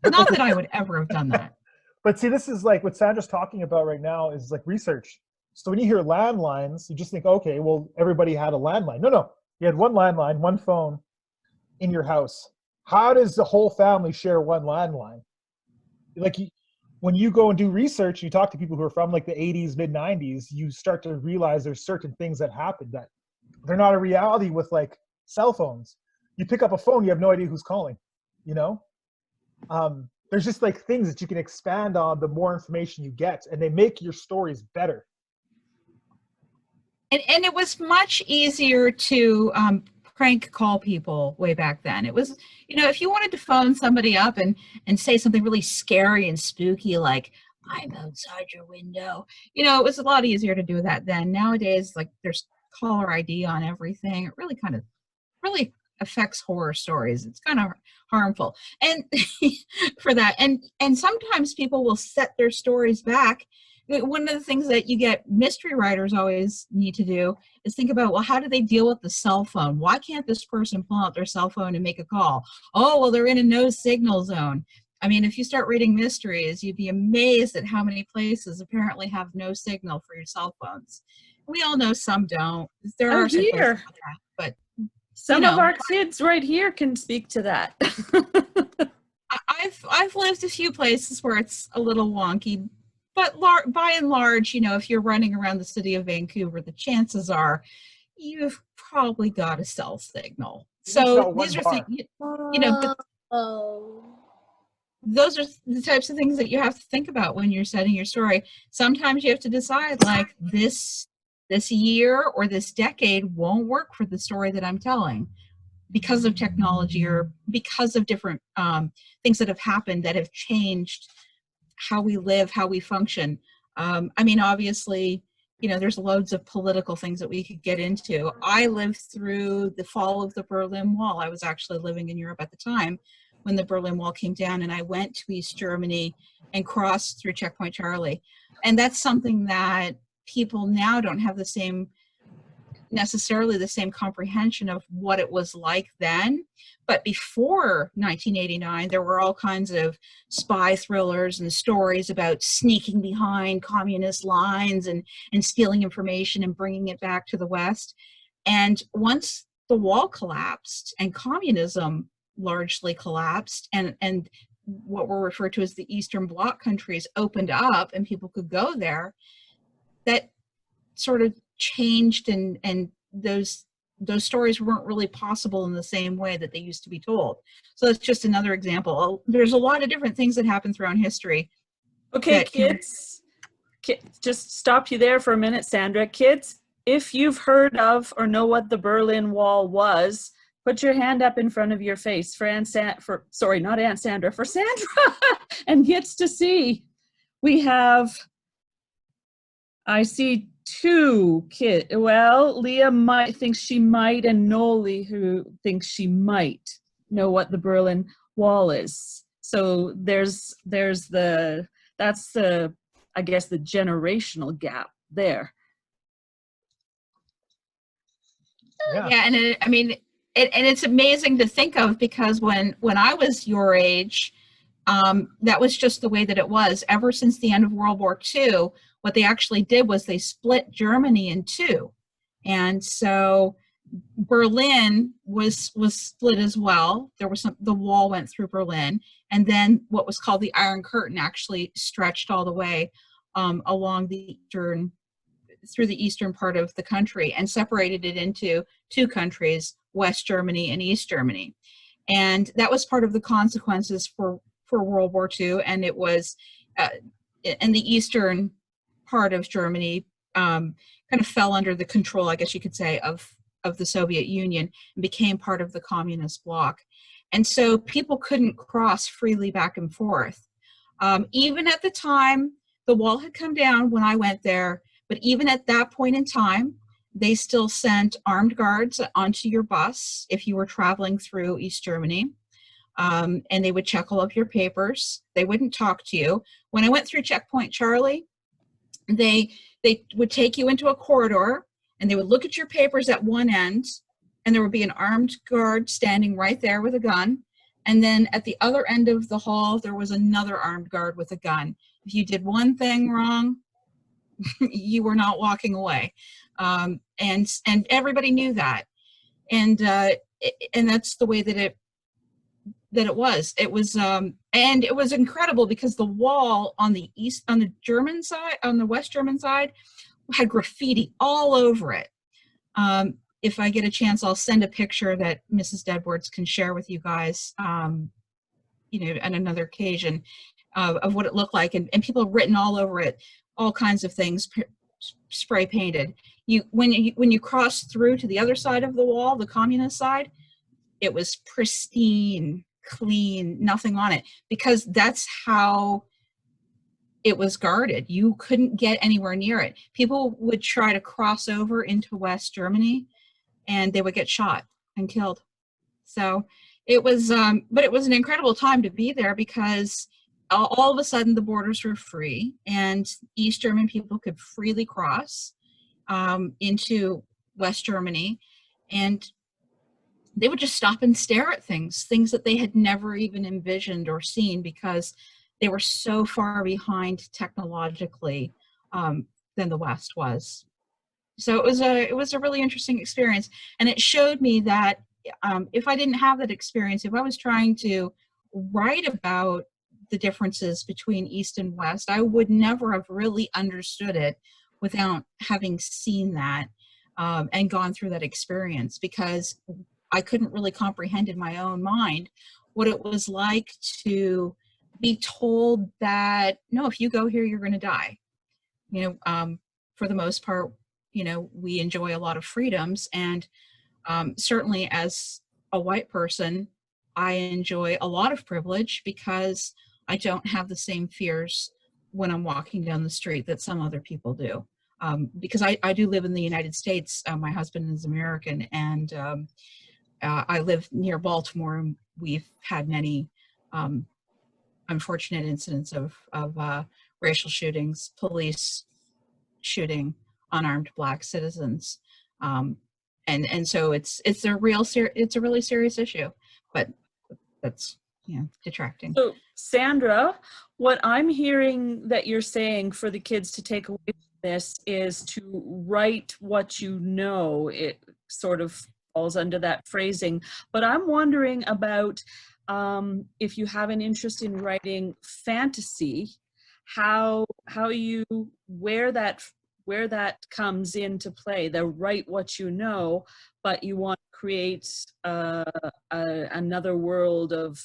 C: Not that I would ever have done that.
F: But see, this is like what Sandra's talking about right now is like research. So when you hear landlines, you just think, okay, well, everybody had a landline. No, you had one landline, one phone in your house. How does the whole family share one landline? Like, when you go and do research, you talk to people who are from like the 80s, mid 90s, you start to realize there's certain things that happened that they're not a reality with like cell phones. You pick up a phone, you have no idea who's calling, you know? There's just like things that you can expand on the more information you get, and they make your stories better.
C: And it was much easier to prank call people way back then. It was, you know, if you wanted to phone somebody up and say something really scary and spooky, like, I'm outside your window, you know, it was a lot easier to do that then. Nowadays, like, there's caller ID on everything. It really affects horror stories. It's kind of harmful. And for that. And sometimes people will set their stories back one of the things that you get mystery writers always need to do is think about, well, how do they deal with the cell phone? Why can't this person pull out their cell phone and make a call? Oh, well, they're in a no signal zone. I mean, if you start reading mysteries, you'd be amazed at how many places apparently have no signal for your cell phones. We all know some don't. There are some places
A: here.
C: like that, but
A: Some of
C: know.
A: our kids right here can speak to that.
C: I've lived a few places where it's a little wonky, but by and large, you know, if you're running around the city of Vancouver, the chances are you've probably got a cell signal. So these are things, you know, but those are the types of things that you have to think about when you're setting your story. Sometimes you have to decide, like, this year or this decade won't work for the story that I'm telling because of technology or because of different things that have happened that have changed how we live, how we function. I mean, obviously, you know, there's loads of political things that we could get into. I lived through the fall of the Berlin Wall. I was actually living in Europe at the time when the Berlin Wall came down, and I went to East Germany and crossed through Checkpoint Charlie. And that's something that people now don't have necessarily the same comprehension of what it was like then. But before 1989, there were all kinds of spy thrillers and stories about sneaking behind communist lines and stealing information and bringing it back to the West. And once the wall collapsed and communism largely collapsed, and what were referred to as the Eastern Bloc countries opened up and people could go there, that sort of changed, and those stories weren't really possible in the same way that they used to be told. So that's just another example. There's a lot of different things that happen throughout history.
A: Okay, kids, just stop you there for a minute, Sandra. Kids, if you've heard of or know what the Berlin Wall was, put your hand up in front of your face for not Aunt Sandra, for Sandra and Gitz to see. We have, I see 2 kids. Well, Leah thinks she might, and Noli who thinks she might know what the Berlin Wall is. So that's the, I guess, the generational gap there.
C: Yeah, and I mean, it's amazing to think of, because when I was your age, that was just the way that it was. Ever since the end of World War II, what they actually did was they split Germany in 2. And so Berlin was split as well. There was the wall went through Berlin, and then what was called the Iron Curtain actually stretched all the way along through the eastern part of the country and separated it into 2 countries, West Germany and East Germany. And that was part of the consequences for World War II. And it was in the eastern part of Germany kind of fell under the control, I guess you could say, of the Soviet Union and became part of the communist bloc. And so people couldn't cross freely back and forth. Even at the time, the wall had come down when I went there, but even at that point in time, they still sent armed guards onto your bus if you were traveling through East Germany. And they would check all of your papers. They wouldn't talk to you. When I went through Checkpoint Charlie, they would take you into a corridor, and they would look at your papers at one end, and there would be an armed guard standing right there with a gun. And then at the other end of the hall, there was another armed guard with a gun. If you did one thing wrong, you were not walking away. And everybody knew that. And that's the way that it was. It was, and it was incredible because the wall on the German side, on the West German side, had graffiti all over it. If I get a chance, I'll send a picture that Mrs. Deadwards can share with you guys, on another occasion, of what it looked like, and people have written all over it, all kinds of things, spray painted. When you cross through to the other side of the wall, the communist side, it was pristine, clean, nothing on it, because that's how it was guarded. You couldn't get anywhere near it. People would try to cross over into West Germany, and they would get shot and killed. So it was, but it was an incredible time to be there, because all of a sudden the borders were free and East German people could freely cross into West Germany, and they would just stop and stare at things that they had never even envisioned or seen because they were so far behind technologically than the West was. So it was a really interesting experience, and it showed me that if I didn't have that experience, if I was trying to write about the differences between East and West, I would never have really understood it without having seen that and gone through that experience, because I couldn't really comprehend in my own mind what it was like to be told that, no, if you go here, you're going to die. You know, for the most part, you know, we enjoy a lot of freedoms, and certainly as a white person, I enjoy a lot of privilege because I don't have the same fears when I'm walking down the street that some other people do. Because I do live in the United States. My husband is American, and I live near Baltimore, and we've had many unfortunate incidents of racial shootings, police shooting unarmed Black citizens, and so it's a really serious issue, but that's, you know, detracting.
A: So, Sandra, what I'm hearing that you're saying for the kids to take away from this is to write what you know. It sort of falls under that phrasing, but I'm wondering about if you have an interest in writing fantasy, how you where that comes into play. The write what you know, but you want to create another world of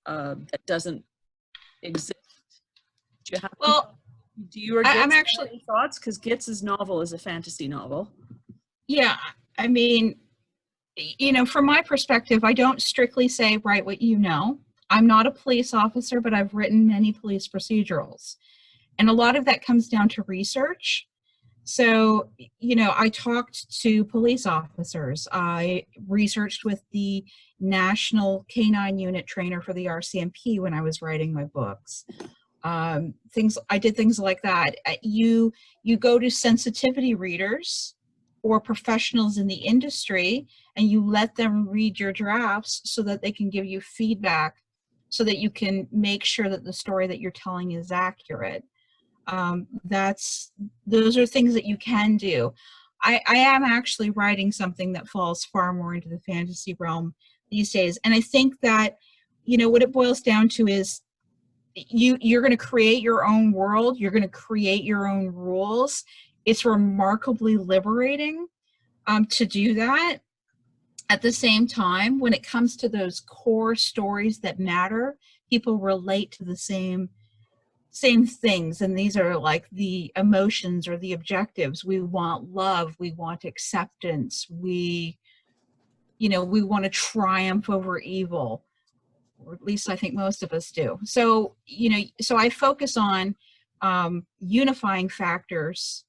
A: that doesn't exist. Do you have?
C: Well,
A: do you or
C: I'm
A: Gitz
C: actually
A: have any thoughts? Because Gitz's novel is a fantasy novel.
C: Yeah, I mean, you know, from my perspective, I don't strictly say write what you know. I'm not a police officer, but I've written many police procedurals. And a lot of that comes down to research. So, you know, I talked to police officers. I researched with the National Canine Unit trainer for the RCMP when I was writing my books. I did things like that. You go to sensitivity readers or professionals in the industry, and you let them read your drafts so that they can give you feedback, so that you can make sure that the story that you're telling is accurate. Those are things that you can do. I am actually writing something that falls far more into the fantasy realm these days, and I think that, you know, what it boils down to is you're going to create your own world. You're going to create your own rules. It's remarkably liberating to do that. At the same time, when it comes to those core stories that matter, people relate to the same things, and these are like the emotions or the objectives. We want love, we want acceptance, we want to triumph over evil, or at least I think most of us do. So, you know, so I focus on unifying factors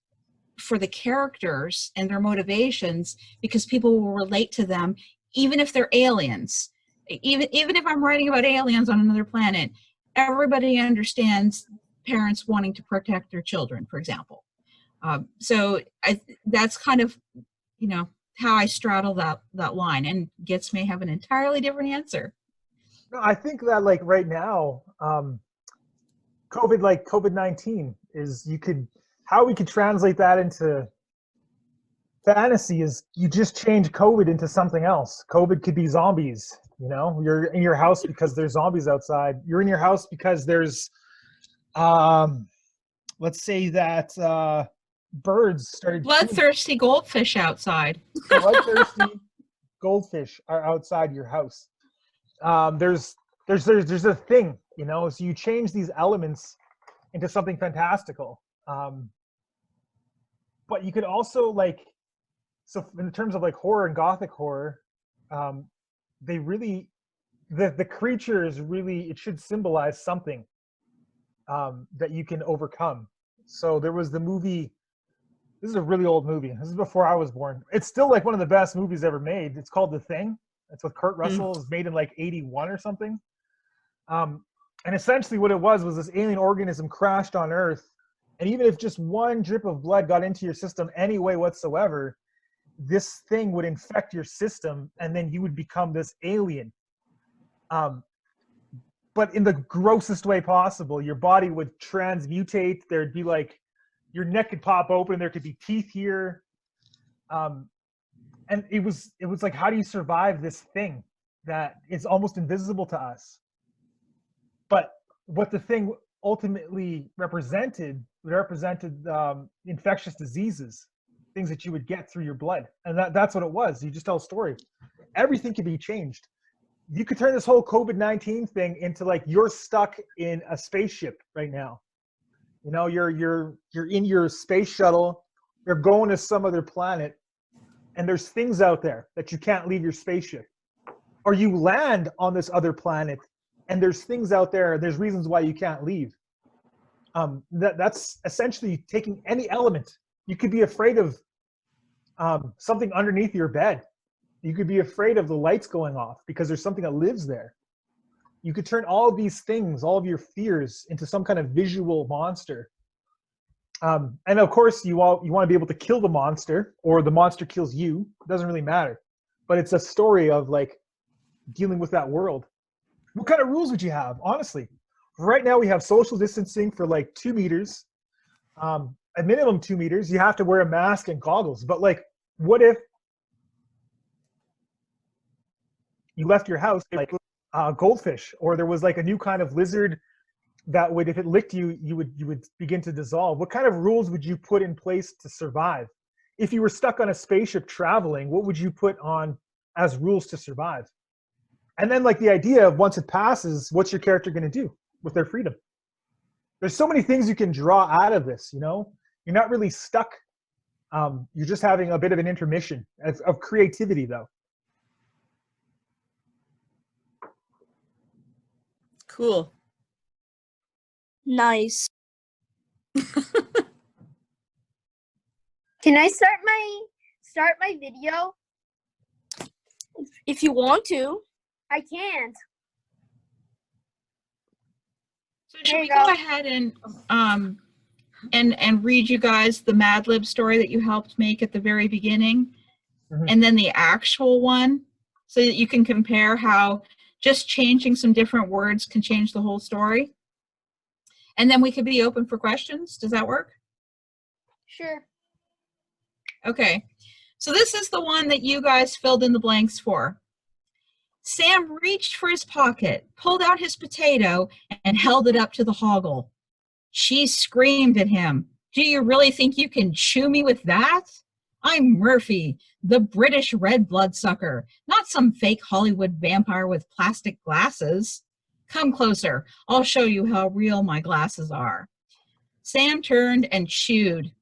C: for the characters and their motivations, because people will relate to them even if they're aliens. Even if I'm writing about aliens on another planet, everybody understands parents wanting to protect their children, for example. So that's kind of, you know, how I straddle that line, and Gitz may have an entirely different answer.
F: No, I think that, like, right now, COVID-19 is, how we could translate that into fantasy is you just change COVID into something else. COVID could be zombies. You know, you're in your house because there's zombies outside. You're in your house because there's, let's say that birds started.
C: Bloodthirsty goldfish outside.
F: Bloodthirsty goldfish are outside your house. There's a thing, you know. So you change these elements into something fantastical. But you could also, like, so in terms of like horror and gothic horror, they really, the creatures really, it should symbolize something that you can overcome. So there was the movie, this is a really old movie. This is before I was born. It's still like one of the best movies ever made. It's called The Thing. It's with Kurt Russell. It was made in like 81 or something. And essentially what it was this alien organism crashed on Earth. And even if just one drip of blood got into your system any way whatsoever, this thing would infect your system, and then you would become this alien. But in the grossest way possible. Your body would transmutate. There'd be like, your neck could pop open. There could be teeth here. And it was like, how do you survive this thing that is almost invisible to us? But what the thing ultimately represented infectious diseases, things that you would get through your blood. And that's what it was. You just tell a story. Everything can be changed. You could turn this whole COVID-19 thing into like, you're stuck in a spaceship right now. You know, you're in your space shuttle, you're going to some other planet, and there's things out there that you can't leave your spaceship. Or you land on this other planet, and there's things out there, there's reasons why you can't leave. That's essentially taking any element. You could be afraid of something underneath your bed. You could be afraid of the lights going off because there's something that lives there. You could turn all of these things, all of your fears, into some kind of visual monster. And of course, you want to be able to kill the monster, or the monster kills you. It doesn't really matter. But it's a story of like dealing with that world. What kind of rules would you have, honestly? Right now, we have social distancing for like 2 meters, a minimum 2 meters. You have to wear a mask and goggles. But like, what if you left your house like goldfish, or there was like a new kind of lizard that would, if it licked you, you would begin to dissolve? What kind of rules would you put in place to survive? If you were stuck on a spaceship traveling, what would you put on as rules to survive? And then like the idea of once it passes, what's your character going to do with their freedom? There's so many things you can draw out of this, you know? You're not really stuck. You're just having a bit of an intermission of creativity, though.
A: Cool.
D: Nice. Can I start my video? If you want to. I can't.
C: So should we go ahead and read you guys the Mad Lib story that you helped make at the very beginning, and then the actual one, so that you can compare how just changing some different words can change the whole story? And then we could be open for questions. Does that work?
D: Sure.
C: Okay. So this is the one that you guys filled in the blanks for. Sam reached for his pocket, pulled out his potato, and held it up to the hoggle. She screamed at him, "Do you really think you can chew me with that? I'm Murphy, the British red bloodsucker, not some fake Hollywood vampire with plastic glasses. Come closer, I'll show you how real my glasses are." Sam turned and chewed.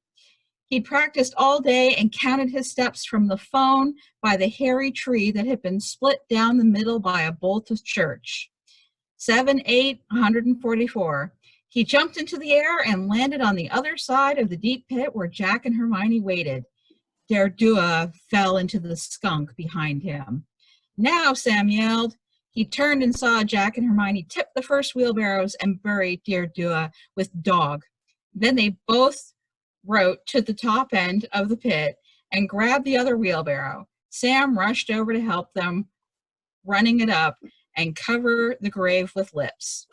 C: He'd practiced all day and counted his steps from the phone by the hairy tree that had been split down the middle by a bolt of church. 7, 8, 144. He jumped into the air and landed on the other side of the deep pit where Jack and Hermione waited. Deirdre fell into the skunk behind him. "Now," Sam yelled. He turned and saw Jack and Hermione tip the first wheelbarrows and bury Deirdre with dog. Then they both rode to the top end of the pit and grabbed the other wheelbarrow. Sam rushed over to help them, running it up and cover the grave with lips.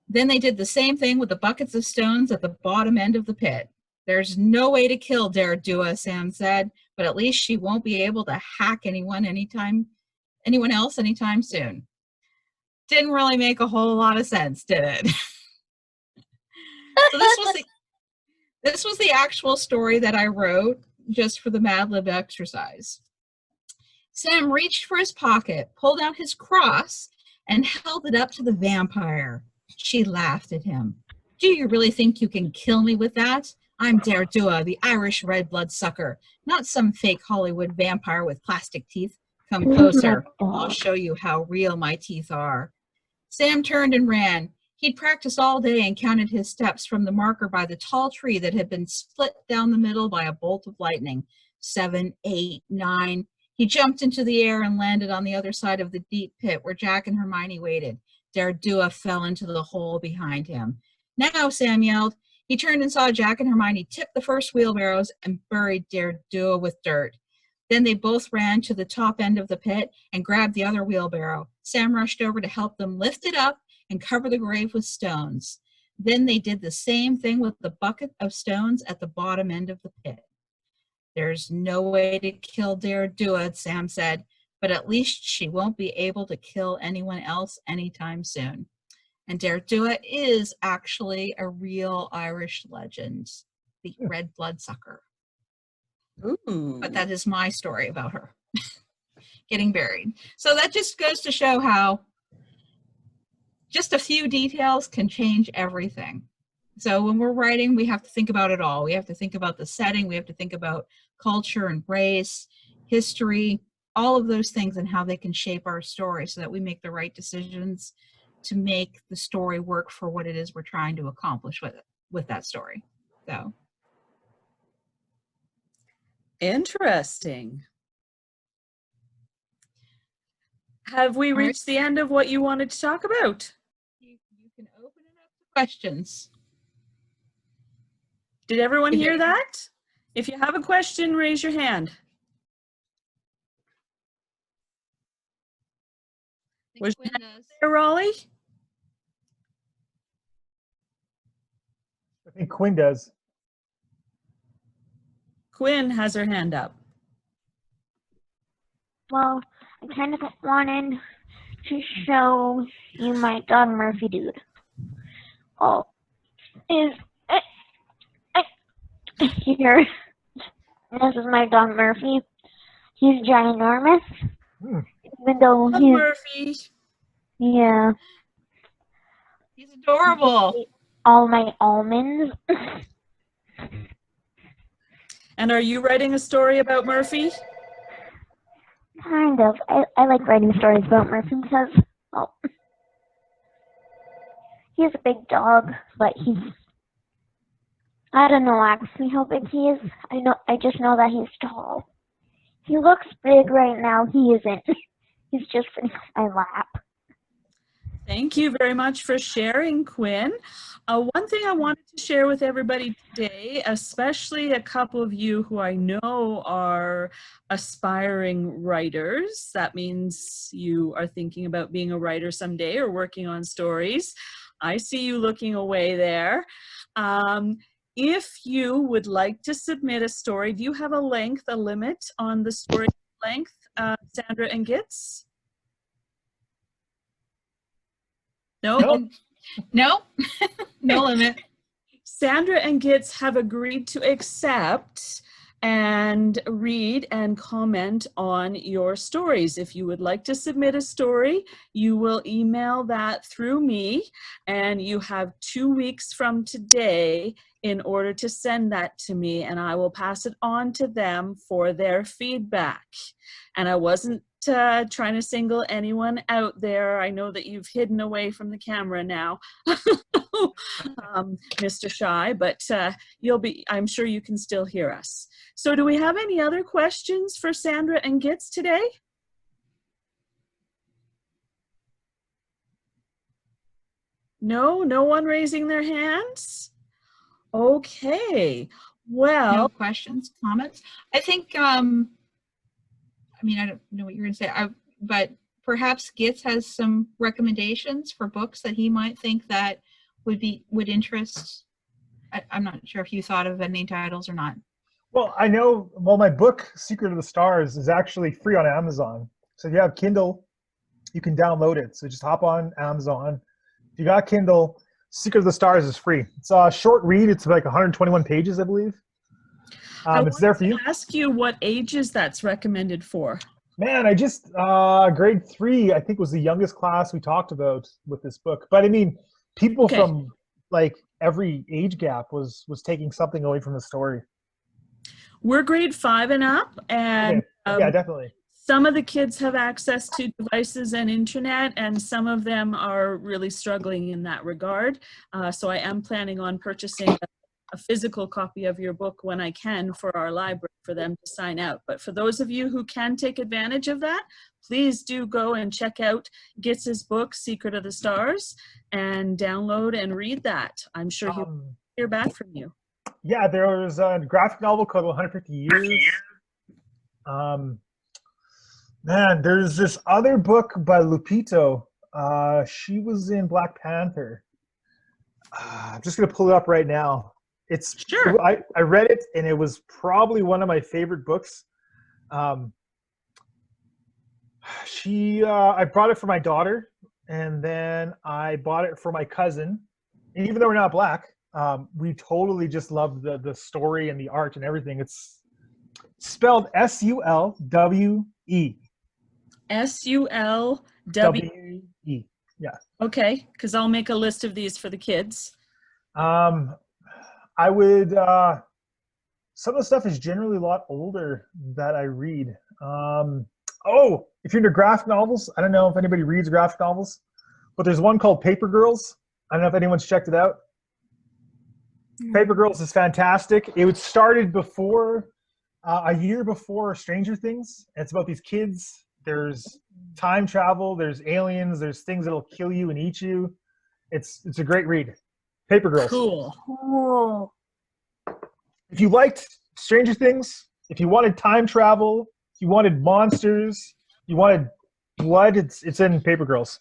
C: Then they did the same thing with the buckets of stones at the bottom end of the pit. "There's no way to kill Deirdre," Sam said, "but at least she won't be able to hack anyone else anytime soon." Didn't really make a whole lot of sense, did it? So this was the actual story that I wrote just for the Mad Lib exercise. Sam reached for his pocket, pulled out his cross, and held it up to the vampire. She laughed at him. "Do you really think you can kill me with that? I'm Deirdre, the Irish red bloodsucker, not some fake Hollywood vampire with plastic teeth. Come closer. I'll show you how real my teeth are." Sam turned and ran. He'd practiced all day and counted his steps from the marker by the tall tree that had been split down the middle by a bolt of lightning. 7, 8, 9. He jumped into the air and landed on the other side of the deep pit where Jack and Hermione waited. Deirdre fell into the hole behind him. Now, Sam yelled. He turned and saw Jack and Hermione tip the first wheelbarrows and buried Deirdre with dirt. Then they both ran to the top end of the pit and grabbed the other wheelbarrow. Sam rushed over to help them lift it up and cover the grave with stones. Then they did the same thing with the bucket of stones at the bottom end of the pit. There's no way to kill Deirdre, Sam said, but at least she won't be able to kill anyone else anytime soon. And Deirdre is actually a real Irish legend, the red bloodsucker.
A: Ooh.
C: But that is my story about her getting buried. So that just goes to show how just a few details can change everything. So when we're writing, we have to think about it all. We have to think about the setting. We have to think about culture and race, history, all of those things and how they can shape our story so that we make the right decisions to make the story work for what it is we're trying to accomplish with that story. So.
A: Interesting. Have we reached the end of what you wanted to talk about?
C: You can open it up to questions.
A: Did everyone hear that? If you have a question, raise your hand. Was your hand there, Raleigh?
F: I think Quinn does.
A: Quinn has her hand up.
E: Well, I kind of wanted to show you my dog Murphy dude. Oh, here. This is my dog Murphy. He's ginormous. Even though
A: Love
E: he's
A: Murphy.
E: Yeah.
C: He's adorable.
E: All my almonds.
A: And are you writing a story about Murphy?
E: Kind of. I like writing stories about Murphy because, well, he's a big dog, but I don't know actually how big he is. I just know that he's tall. He looks big right now. He isn't. He's just sitting on my lap.
A: Thank you very much for sharing, Quinn. One thing I wanted to share with everybody today, especially a couple of you who I know are aspiring writers, that means you are thinking about being a writer someday or working on stories. I see you looking away there. If you would like to submit a story, do you have a limit on the story length, Sandra and Gitz? No?
C: No, no limit.
A: Sandra and Gitz have agreed to accept and read and comment on your stories. If you would like to submit a story, you will email that through me, and you have 2 weeks from today in order to send that to me, and I will pass it on to them for their feedback. And I wasn't trying to single anyone out there. I know that you've hidden away from the camera now, Mr. Shy, but I'm sure you can still hear us. So do we have any other questions for Sandra and Gitz today? No, no one raising their hands? Okay, well.
C: No questions, comments. I think, I mean, I don't know what you're going to say, but perhaps Gitz has some recommendations for books that he might think that would interest. I'm not sure if you thought of any titles or not.
F: Well, I know, my book, Secret of the Stars, is actually free on Amazon. So if you have Kindle, you can download it. So just hop on Amazon. If you got Kindle, Secret of the Stars is free. It's a short read. It's like 121 pages, I believe. It's there for you.
A: I ask you what ages that's recommended for.
F: Man, I just, grade 3, I think was the youngest class we talked about with this book. But I mean, people from like every age gap was taking something away from the story.
A: We're grade 5 and up, and
F: yeah, definitely.
A: Some of the kids have access to devices and internet, and some of them are really struggling in that regard. So I am planning on purchasing a a physical copy of your book when I can for our library for them to sign out. But for those of you who can take advantage of that, please do go and check out Gitz's book, Secret of the Stars, and download and read that. I'm sure he'll hear back from you.
F: Yeah, there was a graphic novel called 150 Years. Man, there's this other book by Lupito. She was in Black Panther. I'm just going to pull it up right now. It's
A: Sure.
F: I read it, and it was probably one of my favorite books. I bought it for my daughter, and then I bought it for my cousin. And even though we're not Black, we totally just loved the story and the art and everything. It's spelled S-U-L-W-E.
A: S-U-L-W-E.
F: Yeah.
A: Okay, because I'll make a list of these for the kids.
F: I would, some of the stuff is generally a lot older that I read. Oh, if you're into graphic novels, I don't know if anybody reads graphic novels, but there's one called Paper Girls. I don't know if anyone's checked it out. Paper Girls is fantastic. It started before, a year before Stranger Things. It's about these kids. There's time travel, there's aliens, there's things that'll kill you and eat you. It's a great read. Paper Girls.
A: Cool.
F: If you liked Stranger Things, if you wanted time travel, if you wanted monsters, you wanted blood, it's in Paper Girls.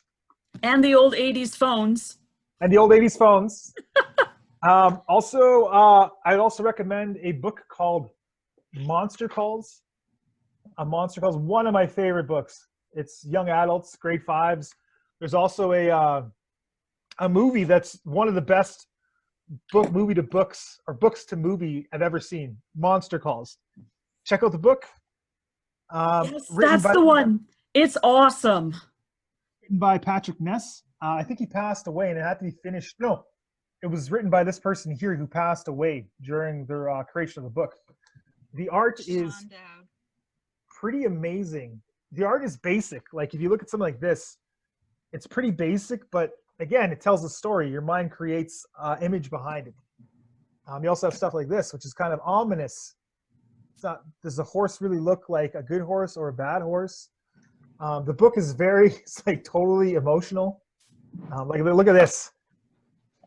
A: And the old 80s phones.
F: And the old 80s phones. Also, I'd also recommend a book called Monster Calls. Monster Calls, one of my favorite books. It's young adults, grade 5s. There's also a movie that's one of the best movie to books or books to movie I've ever seen. Monster Calls. Check out the book.
A: Yes, that's the one. It's awesome.
F: Written by Patrick Ness. I think he passed away and it had to be finished. No, it was written by this person here who passed away during their creation of the book. The art is pretty amazing. The art is basic. Like if you look at something like this, it's pretty basic, but again, it tells a story. Your mind creates image behind it. You also have stuff like this, which is kind of ominous. It's not, does the horse really look like a good horse or a bad horse? The book is it's like totally emotional. Like look at this.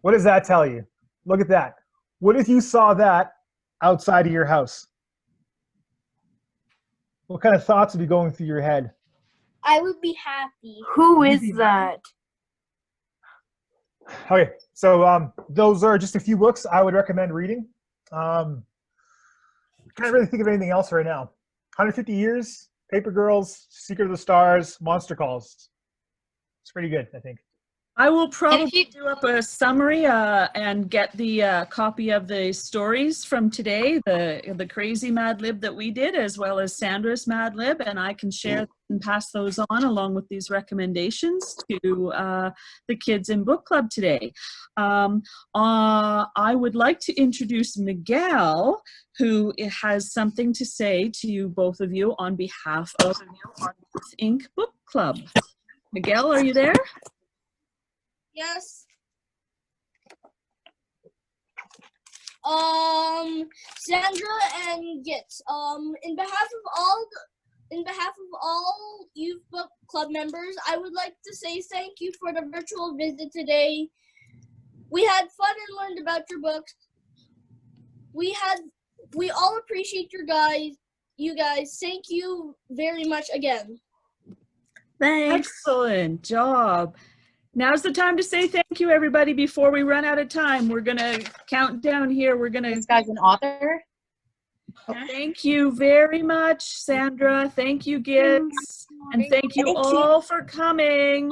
F: What does that tell you? Look at that. What if you saw that outside of your house? What kind of thoughts would be going through your head?
D: I would be happy.
H: Who is that?
F: Okay, so those are just a few books I would recommend reading. Can't really think of anything else right now. 150 Years, Paper Girls, Secret of the Stars, Monster Calls. It's pretty good, I think.
A: I will probably do up a summary and get the copy of the stories from today, the crazy Mad Lib that we did, as well as Sandra's Mad Lib, and I can share and pass those on along with these recommendations to the kids in book club today. I would like to introduce Miguel, who has something to say to you, both of you, on behalf of YouthInk Book Club. Miguel, are you there?
D: Yes. Sandra and Gitz. In behalf of all Youth Book Club members, I would like to say thank you for the virtual visit today. We had fun and learned about your books. We all appreciate you guys. Thank you very much again.
A: Thanks. Excellent job. Now's the time to say thank you, everybody, before we run out of time. We're going to count down here. We're going to...
H: This guy's an author.
A: Thank you very much, Sandra. Thank you, Gitz. And thank you all for coming.